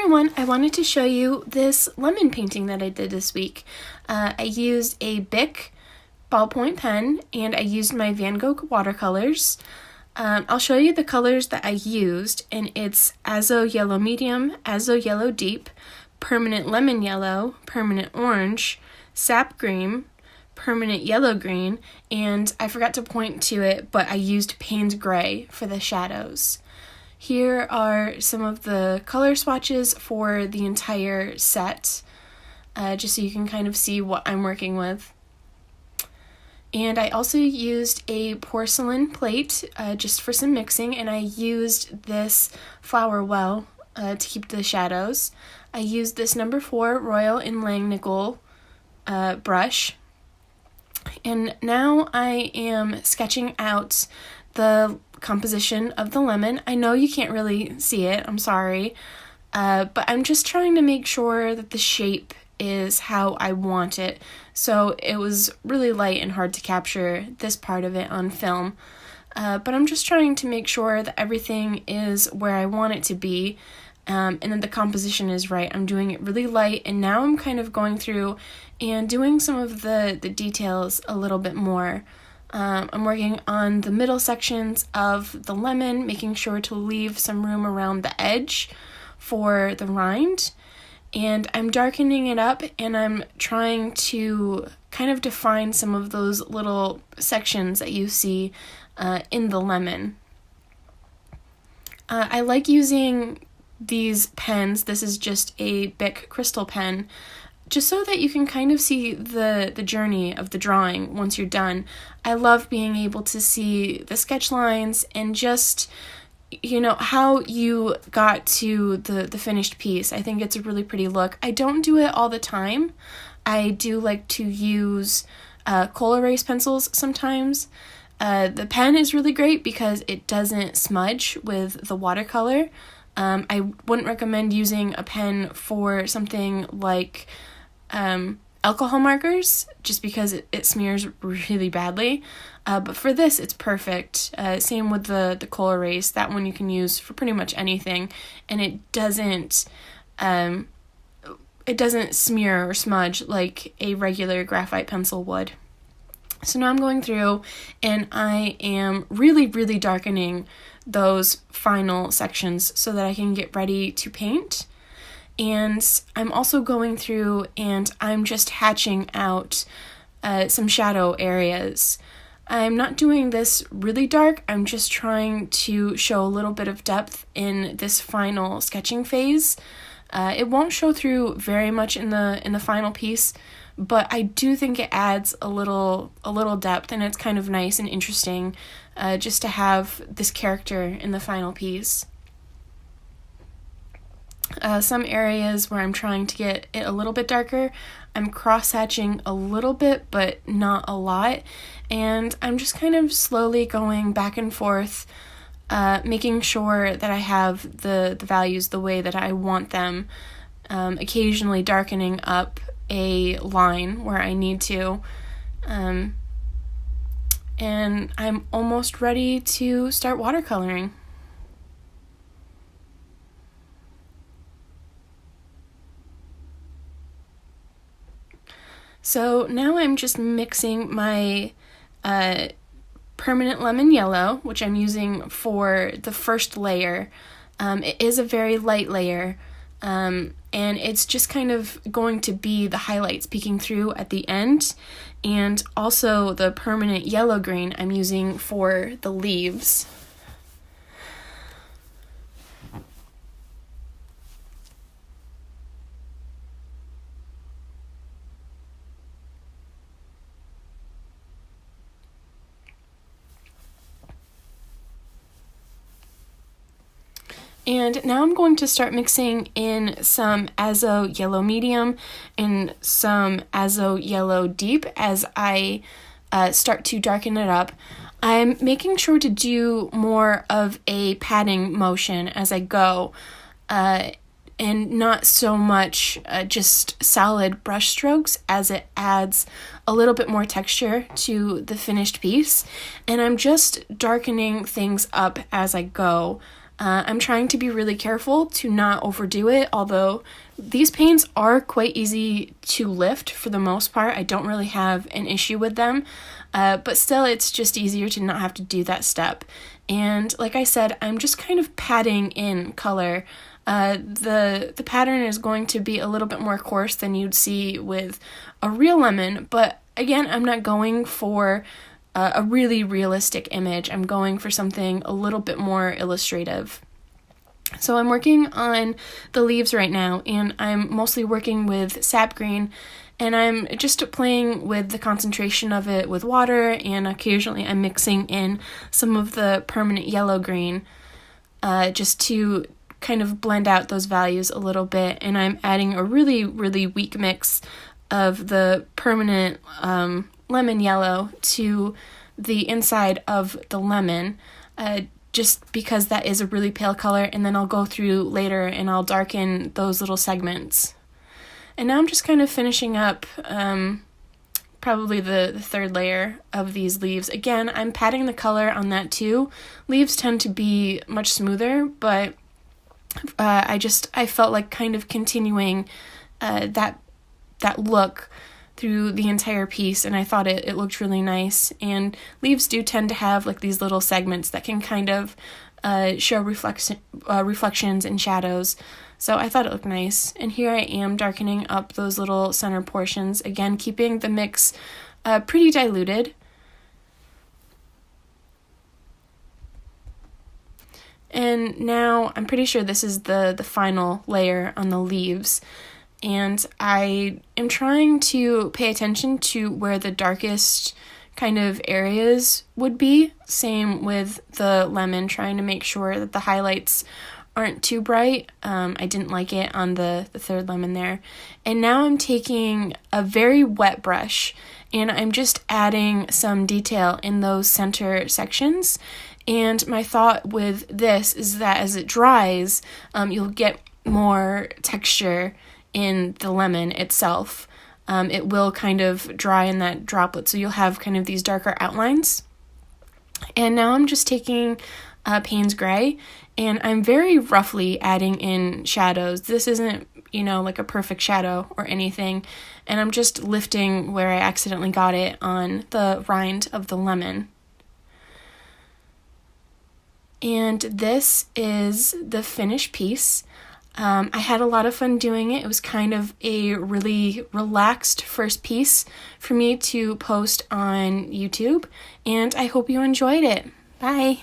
everyone, I wanted to show you this lemon painting that I did this week. I used a Bic ballpoint pen and I used my Van Gogh watercolors. I'll show you the colors that I used, and it's Azo Yellow Medium, Azo Yellow Deep, Permanent Lemon Yellow, Permanent Orange, Sap Green, Permanent Yellow Green, and I forgot to point to it, but I used Payne's Gray for the shadows. Here are some of the color swatches for the entire set, just so you can kind of see what I'm working with. And I also used a porcelain plate just for some mixing, and I used this flower well to keep the shadows. I used this number 4 Royal Inlaying Nickel brush. And now I am sketching out the composition of the lemon. I know you can't really see it, I'm sorry, but I'm just trying to make sure that the shape is how I want it. So it was really light and hard to capture this part of it on film, but I'm just trying to make sure that everything is where I want it to be, and that the composition is right. I'm doing it really light, and now I'm kind of going through and doing some of the details a little bit more. I'm working on the middle sections of the lemon, making sure to leave some room around the edge for the rind. And I'm darkening it up, and I'm trying to kind of define some of those little sections that you see in the lemon. I like using these pens. This is just a Bic crystal pen, just so that you can kind of see the journey of the drawing once you're done. I love being able to see the sketch lines and just, you know, how you got to the finished piece. I think it's a really pretty look. I don't do it all the time. I do like to use coal erase pencils sometimes. The pen is really great because it doesn't smudge with the watercolor. I wouldn't recommend using a pen for something like alcohol markers, just because it smears really badly. But for this, it's perfect. Same with the coal erase. That one you can use for pretty much anything, and it doesn't smear or smudge like a regular graphite pencil would. So now I'm going through and I am really, really darkening those final sections so that I can get ready to paint. And I'm also going through and I'm just hatching out some shadow areas. I'm not doing this really dark. I'm just trying to show a little bit of depth in this final sketching phase. It won't show through very much in the final piece, but I do think it adds a little depth, and it's kind of nice and interesting just to have this character in the final piece. Some areas where I'm trying to get it a little bit darker, I'm cross-hatching a little bit, but not a lot, and I'm just kind of slowly going back and forth, making sure that I have the values the way that I want them, occasionally darkening up a line where I need to, and I'm almost ready to start watercoloring. So now I'm just mixing my permanent lemon yellow, which I'm using for the first layer. It is a very light layer, and it's just kind of going to be the highlights peeking through at the end, and also the permanent yellow green I'm using for the leaves. And now I'm going to start mixing in some Azo Yellow Medium and some Azo Yellow Deep as I start to darken it up. I'm making sure to do more of a patting motion as I go, and not so much just solid brush strokes, as it adds a little bit more texture to the finished piece. And I'm just darkening things up as I go. I'm trying to be really careful to not overdo it, although these paints are quite easy to lift for the most part. I don't really have an issue with them, but still it's just easier to not have to do that step. And like I said, I'm just kind of patting in color. The pattern is going to be a little bit more coarse than you'd see with a real lemon, but again, I'm not going for a really realistic image. I'm going for something a little bit more illustrative. So I'm working on the leaves right now, and I'm mostly working with Sap Green, and I'm just playing with the concentration of it with water, and occasionally I'm mixing in some of the permanent yellow green just to kind of blend out those values a little bit. And I'm adding a really, really weak mix of the permanent lemon yellow to the inside of the lemon, just because that is a really pale color, and then I'll go through later and I'll darken those little segments. And now I'm just kind of finishing up probably the third layer of these leaves. Again, I'm patting the color on that too. Leaves tend to be much smoother, but I felt like kind of continuing that look through the entire piece, and I thought it looked really nice. And leaves do tend to have like these little segments that can kind of show reflections and shadows, so I thought it looked nice. And here I am darkening up those little center portions, again keeping the mix pretty diluted. And now I'm pretty sure this is the final layer on the leaves. And I am trying to pay attention to where the darkest kind of areas would be. Same with the lemon, trying to make sure that the highlights aren't too bright. I didn't like it on the third lemon there. And now I'm taking a very wet brush, and I'm just adding some detail in those center sections. And my thought with this is that as it dries, you'll get more texture in the lemon itself. It will kind of dry in that droplet, so you'll have kind of these darker outlines. And now I'm just taking Payne's Gray, and I'm very roughly adding in shadows. This isn't, like a perfect shadow or anything, and I'm just lifting where I accidentally got it on the rind of the lemon. And this is the finished piece. I had a lot of fun doing it. It was kind of a really relaxed first piece for me to post on YouTube, and I hope you enjoyed it. Bye!